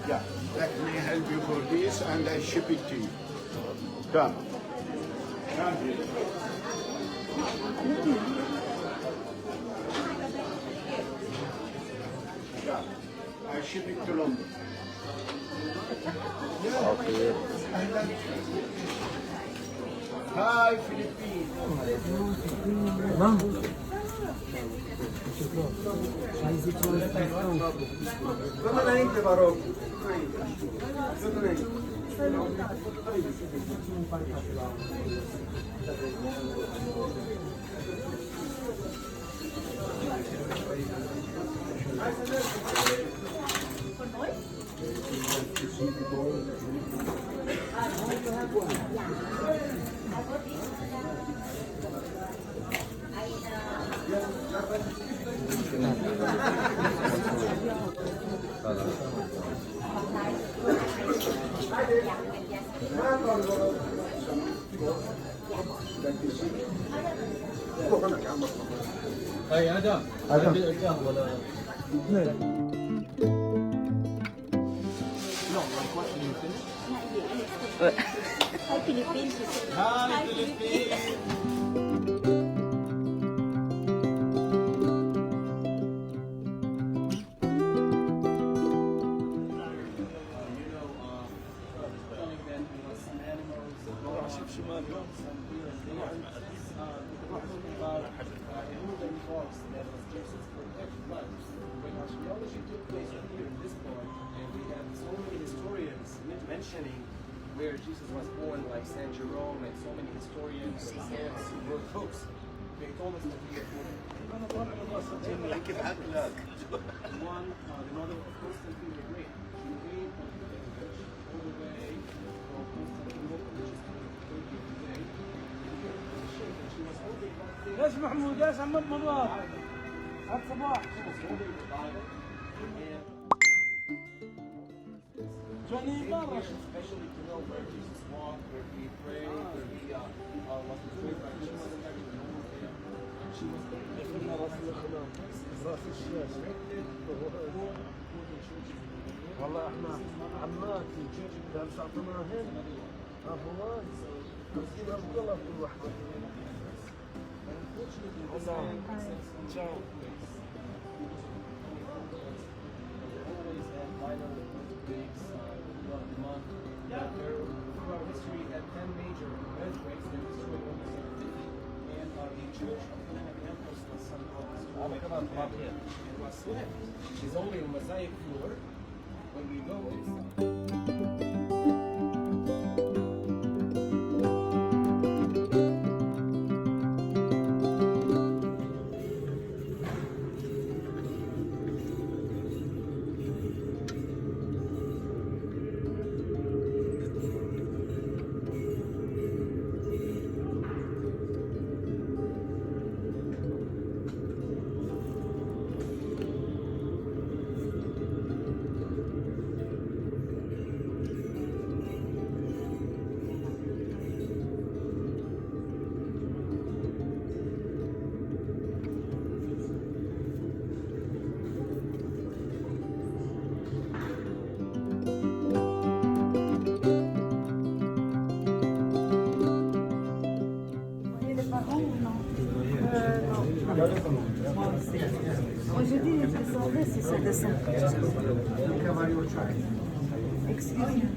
Yeah, let me help you for this and I ship it to you. Come. Come here. Yeah, I ship it to London. Okay. Hi, Philippines. Hey, Adam. Adam. No, like what do you think? Hi, Philippines. Hi, Philippines. Mentioning where Jesus was born, like Saint Jerome and so many historians and saints who wrote books. They told us that we are one, the mother of Constantine the Great. She reigned all the way from Constantinople, which is Turkey today. She was holding يا محمود يا محمد مبارك هات صباح holding the Bible and جوني بارك especially to know where Jesus walked, where he prayed, where he was betrayed by Jesus and everything. And she was دخلنا راس الخلاف راس الشاشه والله احنا عماتي درس اعطيناهن ابوات مسكين عبد الله كل واحده Throughout history, had 10 major earthquakes that destroyed almost everything. And the Church of Nativity was somehow destroyed. It was swept. It's only a mosaic floor. When we go inside. Moi je dis descendez si ça descend. Excusez-moi.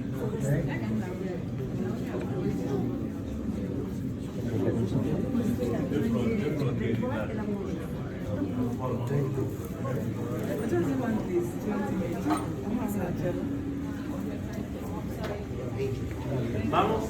Vamos.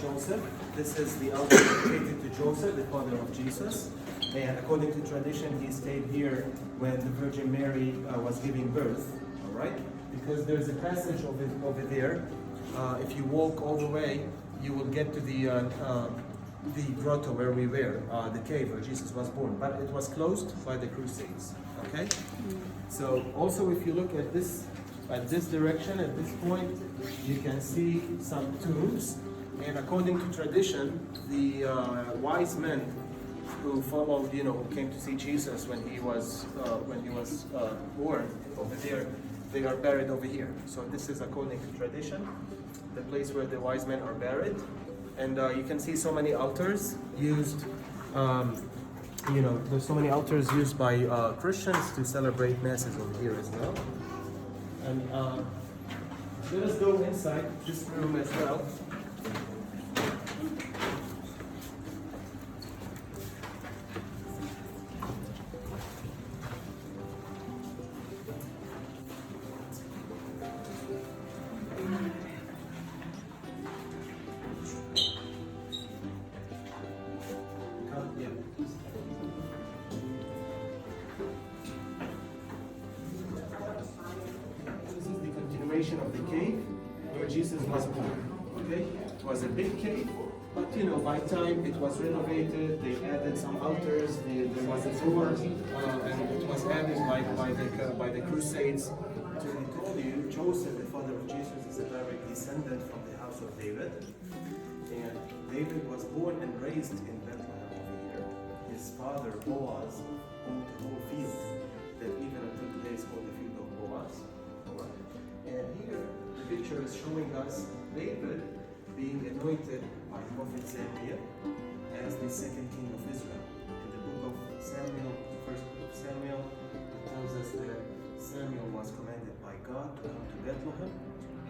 Joseph. This is the altar dedicated to Joseph, the father of Jesus. And according to tradition, he stayed here when the Virgin Mary was giving birth. All right, because there's a passage over there. If you walk all the way, you will get to the grotto where we were, the cave where Jesus was born. But it was closed by the Crusades. Okay. So also, if you look at this direction, at this point, you can see some tombs. And according to tradition, the wise men who followed, who came to see Jesus when he was born over there, they are buried over here. So this is according to tradition, the place where the wise men are buried. And you can see so many altars used. There's so many altars used by Christians to celebrate masses over here as well. And let us go inside this room as well. Of the cave where Jesus was born. Okay, it was a big cave, but by time it was renovated, they added some altars. There was a door, and it was added by the Crusades. To recall you, Joseph, the father of Jesus, is a direct descendant from the house of David, and David was born and raised in Bethlehem over here. His father Boaz owned the whole field that even until today is called the field of Boaz. And here, the picture is showing us David being anointed by Prophet Samuel as the second king of Israel. In the book of Samuel, the first book of Samuel, it tells us that Samuel was commanded by God to come to Bethlehem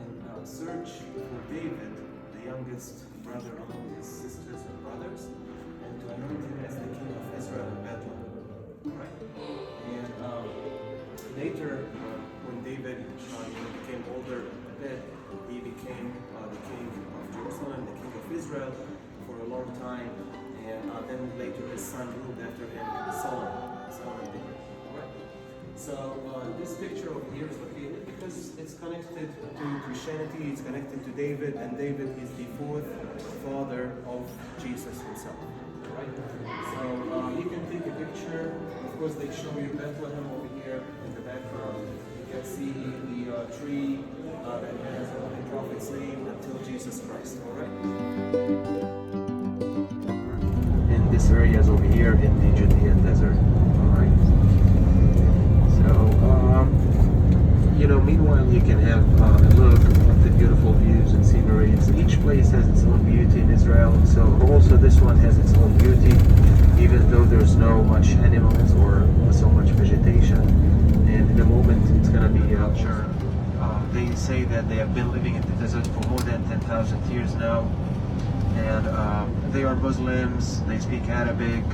and search for David, the youngest brother among his sisters and brothers, and to anoint him as the king of Israel in Bethlehem. Right? And later, when David became older a bit, he became the king of Jerusalem, the king of Israel for a long time, and then later his son ruled after him, Solomon did. Right? So this picture over here is located because it's connected to Christianity, it's connected to David, and David is the fourth father of Jesus himself. Right? So you can take a picture. Of course, they show you Bethlehem over here in the background. You can see the tree that has the prophet's name until Jesus Christ. All right. And this area is over here in the Judean desert. All right. So, meanwhile, you can have a look at the beautiful views and sceneries. Each place has its own beauty in Israel. So also this one has its own beauty, even though there's no much animals or so much vegetation. And in a moment, it's going to be sure. They say that they have been living in the desert for more than 10,000 years now. And they are Muslims, they speak Arabic,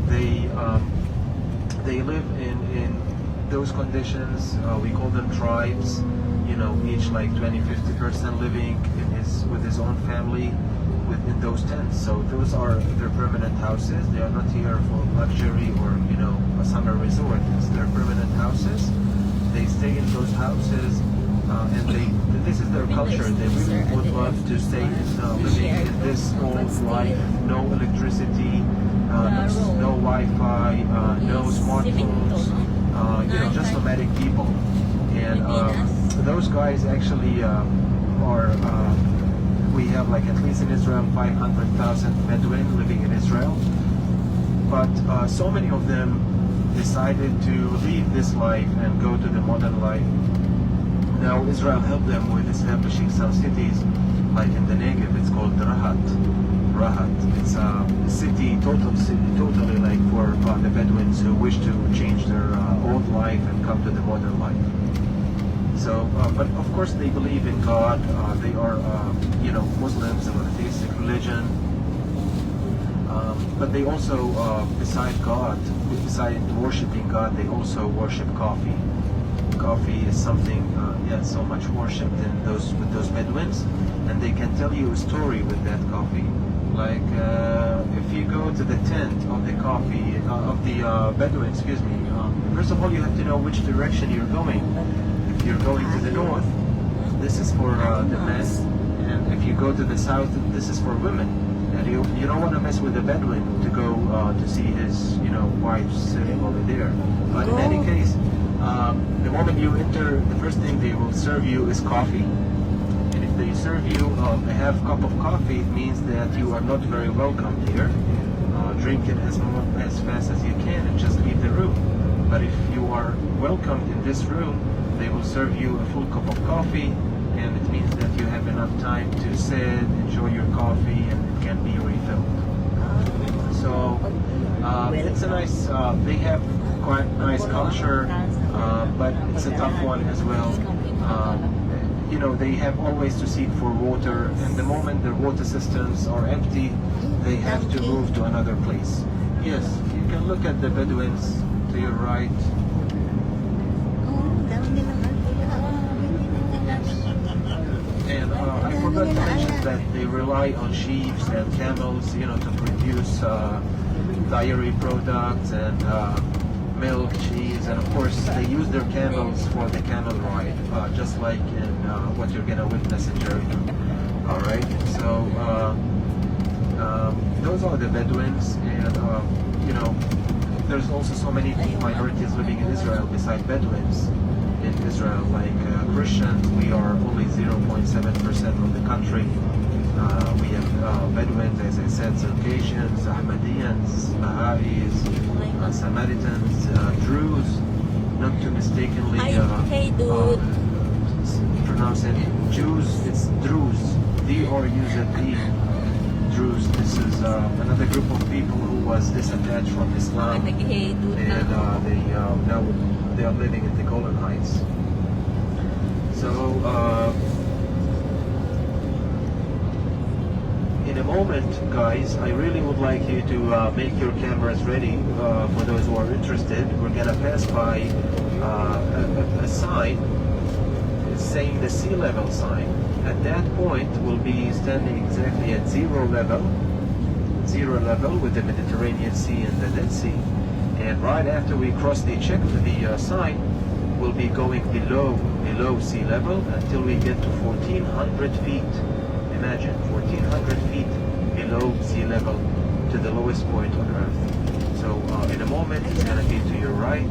they live in those conditions. We call them tribes, each like 20-50% living with his own family within those tents. So those are their permanent houses. They are not here for luxury or a summer resort. It's their permanent houses. They stay in those houses, and this is their culture. They really would love to stay living in this old life. No electricity, no Wi-Fi, no smartphones. Just nomadic people. And those guys actually we have like at least in Israel 500,000 Bedouin living in Israel. But so many of them decided to leave this life and go to the modern life. Now Israel helped them with establishing some cities, like in the Negev, it's called Rahat. It's a city, totally like for the Bedouins who wish to change their old life and come to the modern life. So, but of course they believe in God. They are, Muslims, a monotheistic religion. But they also, beside worshiping God, they also worship coffee. coffee is something so much worshipped with those Bedouins, and they can tell you a story with that coffee. Like if you go to the tent of the coffee of the Bedouin, first of all you have to know which direction you're going. If you're going to the north, this is for the men, and if you go to the south, this is for women. And you don't want to mess with the Bedouin to go to see his wife sitting over there. But in any case, the moment you enter, the first thing they will serve you is coffee. And if they serve you a half cup of coffee, it means that you are not very welcome here. Drink it as fast as you can and just leave the room. But if you are welcomed in this room, they will serve you a full cup of coffee, and it means that you have enough time to sit, enjoy your coffee, and it can be refilled. So it's a nice, they have quite nice culture, but it's a tough one as well. They have always to seek for water, and the moment their water systems are empty, they have to move to another place. Yes, you can look at the Bedouins to your right. And I forgot to mention that they rely on sheep and camels, to produce dairy products and milk, cheese, and of course they use their camels for the camel ride, just like in what you're gonna witness in Jericho. All right, so those are the Bedouins, and there's also so many minorities living in Israel besides Bedouins. In Israel, like Christians, we are only 0.7% of the country. We have Bedouins, as I said, Circassians, Ahmadians, Baha'is, Samaritans, Druze, not to mistakenly pronounce it Jews, it's Druze, D-R-U-Z-E, Druze. This is another group of people who was disattached from Islam, and now they are living in the Golan Heights. So in a moment, guys, I really would like you to make your cameras ready for those who are interested. We're gonna pass by a sign saying the sea level sign. At that point, we'll be standing exactly at zero level with the Mediterranean Sea and the Dead Sea. And right after we cross the sign, we'll be going below sea level until we get to 1,400 feet. Imagine, 1,400 feet below sea level to the lowest point on Earth. So in a moment, it's going to be to your right.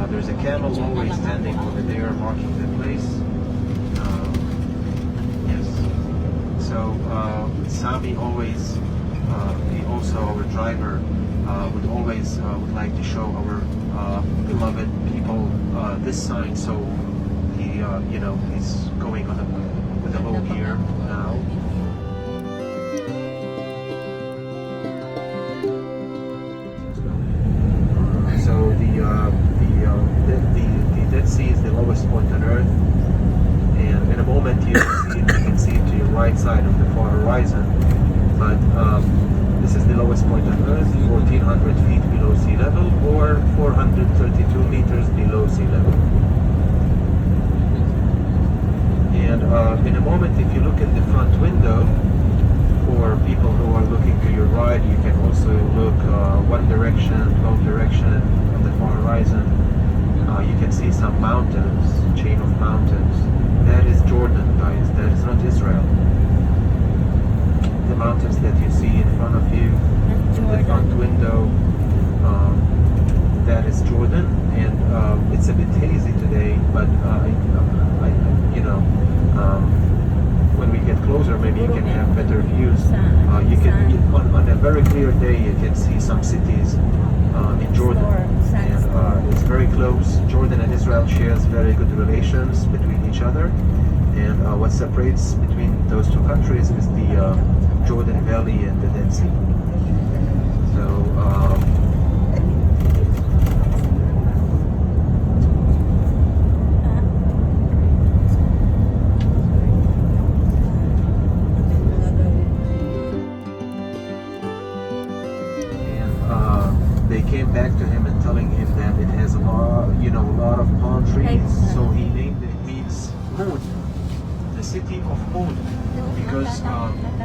There's a camel always standing over there, marking the place. Yes. So Sami always, also our driver, would like to show our beloved people this sign. So he, he's going on with a low gear now. So the Dead Sea is the lowest point on Earth, and in a moment you can see it to your right side of the far horizon. But this is the lowest point on Earth, 1,400 feet below sea level, or 432 meters below sea level. And in a moment, if you look at the front window, for people who are looking to your right, you can also look one direction, 12 direction on the far horizon. You can see some mountains, chain of mountains. That is Jordan, guys. That is not Israel. The mountains that you see in front of you, the front window, that is Jordan. And it's a bit hazy today, but when we get closer, maybe you can have better views. You can, on a very clear day, you can see some cities in Jordan, and it's very close. Jordan and Israel shares very good relations between each other, and what separates between those two countries is the Jordan Valley and the Dead Sea. So they came back to him and telling him that it has a lot of palm trees. So he named it, means moon, the city of moon, because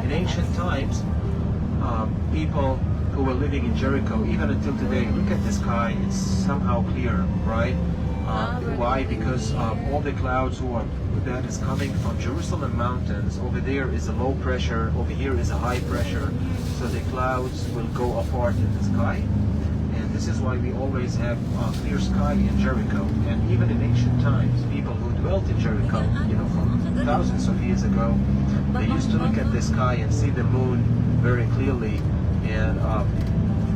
in ancient times, people who were living in Jericho, even until today, look at the sky, it's somehow clear, right? Why? Because all the clouds that is coming from Jerusalem mountains, over there is a low pressure, over here is a high pressure, so the clouds will go apart in the sky. And this is why we always have clear sky in Jericho. And even in ancient times, people who dwelt in Jericho, from thousands of years ago, they used to look at the sky and see the moon very clearly. And of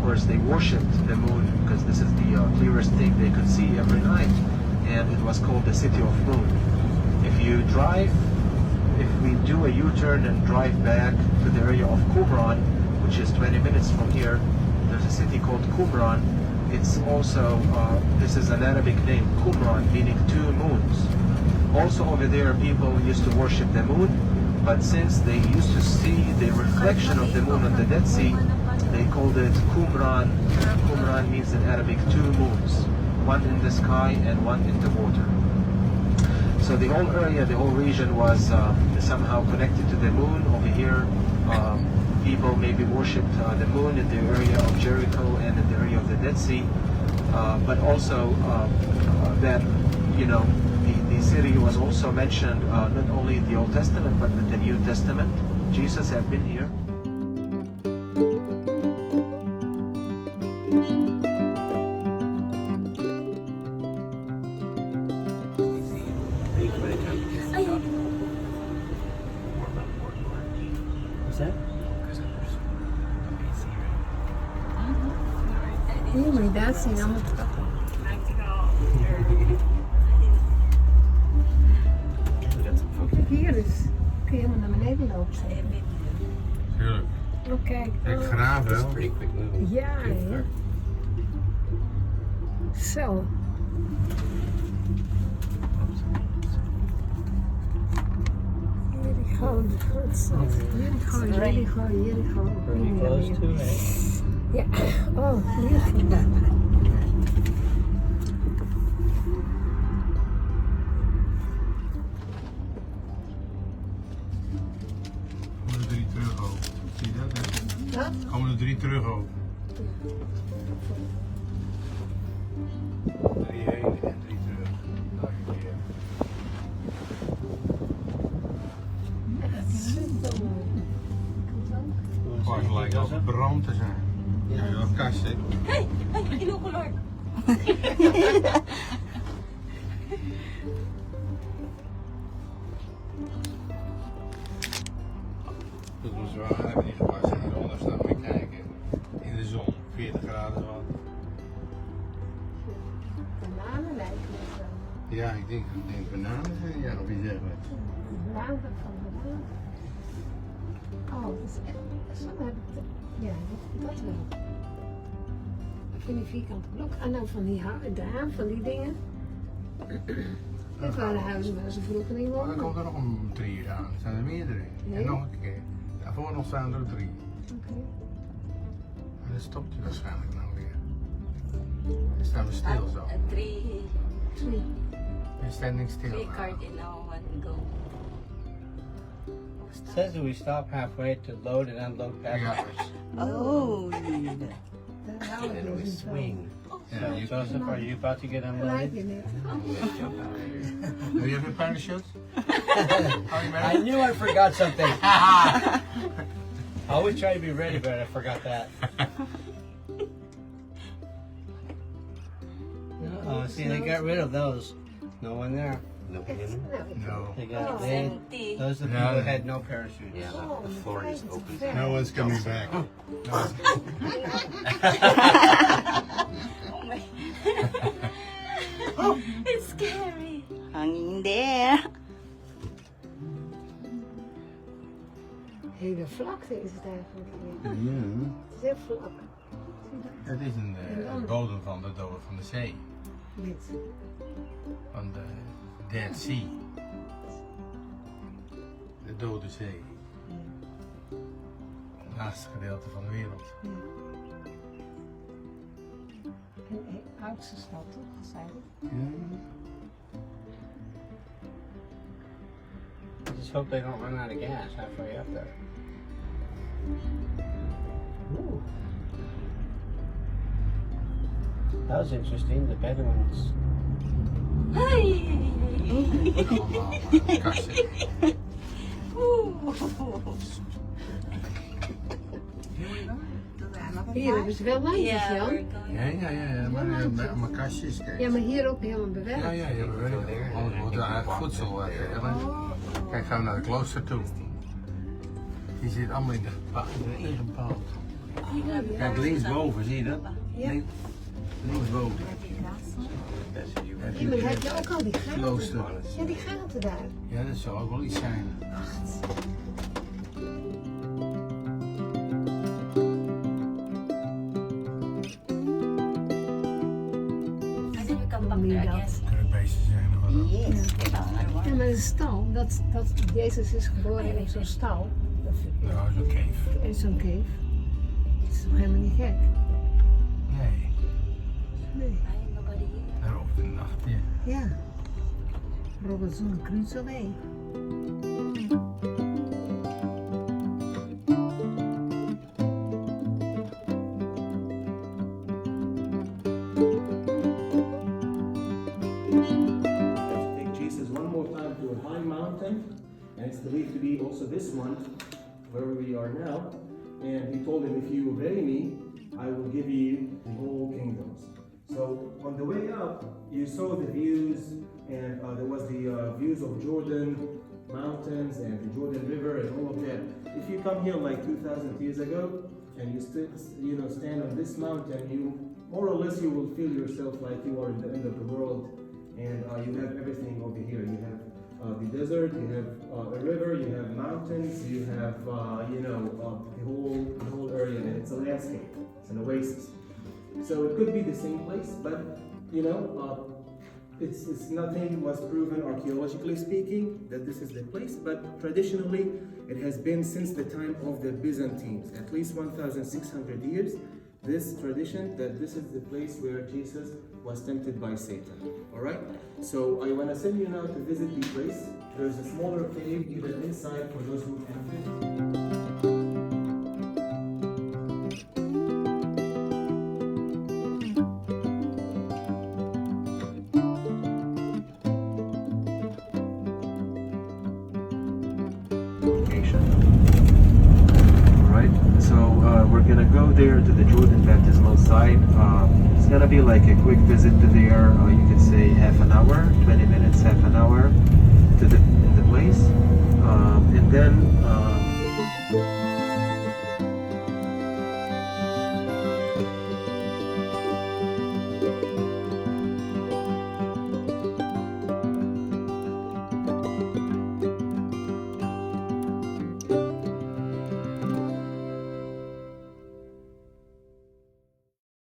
course, they worshipped the moon because this is the clearest thing they could see every night. And it was called the city of moon. If we do a U-turn and drive back to the area of Qumran, which is 20 minutes from here, there's a city called Qumran. It's also, this is an Arabic name, Qumran, meaning 2 moons. Also over there, people used to worship the moon, but since they used to see the reflection of the moon on the Dead Sea, they called it Qumran. Qumran means in Arabic 2 moons, one in the sky and one in the water. So the whole area, the whole region was somehow connected to the moon. Over here, people maybe worshipped the moon in the area of Jericho and in the area of the Dead Sea. But also that, the city was also mentioned not only in the Old Testament but in the New Testament. Jesus had been here. Nee, maar daar zien allemaal trappen. Kijk, hier is. Kun je helemaal naar beneden lopen. Tuurlijk. Oh, kijk. Kijk, graven wel. Ja, hè. Zo. Jericho, de grootstad. Jericho. Pretty close to it. Ja, oh, Jericho. Komen er 3 terug ook. Zie je dat? Hè? Wat? Komen er 3 terug ook. 3 heen en 3 terug. Elke keer. Echt super mooi. Het lijkt wel brand te zijn. Ja, wel kast, hè? Hey, kinukulor. Dat was wel, we hebben niet gewassen. Hieronder staan we kijken. In de zon, 40 graden wat. Bananen lijken het wel. Ja, ik denk bananen zijn, ja, of iets dergelijks. Bananen van bananen. Oh, dat is echt. Zo heb ik het. Ja, dat wel. Van die vierkante blok. En dan van die daar, van die dingen. Dit waren huizen waar ze vroeger niet Maar dan woonden. komt er nog een 3 aan. Er zijn er meerdere. Nee? En nog een keer. Daarvoor nog staan er 3. Oké. En dan stopt hij waarschijnlijk nou weer. Dan staan we stil zo. Three We're standing still. cardinal, one go. It says that we stop halfway to load and unload packages. Oh, Daar hou ik And we dus van. swing. Yeah, you Joseph, are you about to get Lijkt unloaded? je net. Do you have a parachute? I knew I forgot something. I always try to be ready, but I forgot that. Oh, see, they got rid of those. No one there. No. They got empty. those are the people who had no parachutes. Oh, the floor is open. No one's coming back. No one's It's scary. Hanging there. Hele vlakte is het eigenlijk hier. Ja. Het is heel vlak. Het is een bodem van de zee. Dit. Van de Dead Sea. De Dode Zee. Het laatste gedeelte van de wereld. oudste stad, toch? Zei ik. Just hope they don't run out of gas halfway up there. Ooh. That was interesting. The Bedouins. Kastje. Hier hebben ze wel lijntjes, Yeah, Jan. we're going. Ja. Maar kastjes, kijk. Ja, maar hier ook helemaal bewerkt. Ja, je bewerkt. Anders wordt er eigenlijk voedsel gegeven. Kijk, gaan we naar de klooster toe. Die zit allemaal ingepald. Kijk, linksboven, zie je dat? Ja. Linksboven. Ja, maar dan heb je ook al die gaten. Klooster. Ja, die gaten daar. Ja, dat zou ook wel iets zijn. Pwede we come back there again? Kunnen beesten zijn. Yes, kailangan. Ja, maar een stal, dat Jezus is geboren in zo'n stal. Ja, zo'n cave. In zo'n cave. Dat is toch helemaal niet gek? Nee, Nee. Ay, nobody here. daar op de nacht. Ja. Ja. Robinson Crusoe. Take Jesus one more time to a high mountain, and it's believed to be also this one, where we are now. And he told him, if you obey me, I will give you the whole kingdoms. So on the way up, you saw the views, and there was the views of Jordan mountains and the Jordan River and all of that. If you come here like 2,000 years ago, and you still, stand on this mountain, you more or less you will feel yourself like you are in the end of the world, and you have everything over here. You have the desert, you have a river, you have mountains, you have the whole area, and it's a landscape. It's an oasis. So it could be the same place, but it's nothing was proven archaeologically speaking that this is the place, but traditionally it has been since the time of the Byzantines, at least 1,600 years. This tradition that this is the place where Jesus was tempted by Satan. All right. So I want to send you now to visit the place. There's a smaller cave even inside for those who can fit. We're gonna go there to the Jordan baptismal site. It's gonna be like a quick visit to there. You could say half an hour, 20 minutes, half an hour to the place, and then